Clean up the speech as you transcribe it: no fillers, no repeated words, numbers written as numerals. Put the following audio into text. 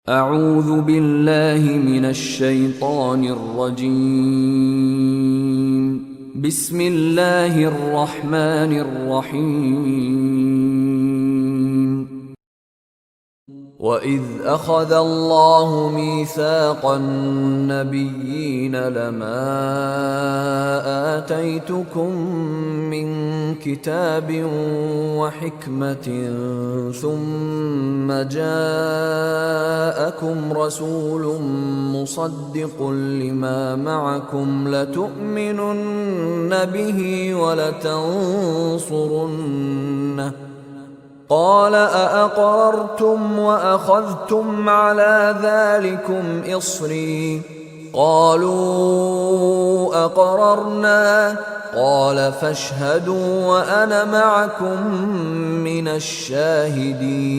أعوذ بالله من الشيطان الرجيم. بسم الله الرحمن الرحيم. وإذ أخذ الله ميثاق النبيين لما آتيتكم من كتاب وحكمة ثم جاءكم رسول مصدق لما معكم لتؤمنن به ولتنصرنه قال أأقررتم وأخذتم على ذلكم إصري قالوا أقررنا قال فاشهدوا وأنا معكم من الشاهدين.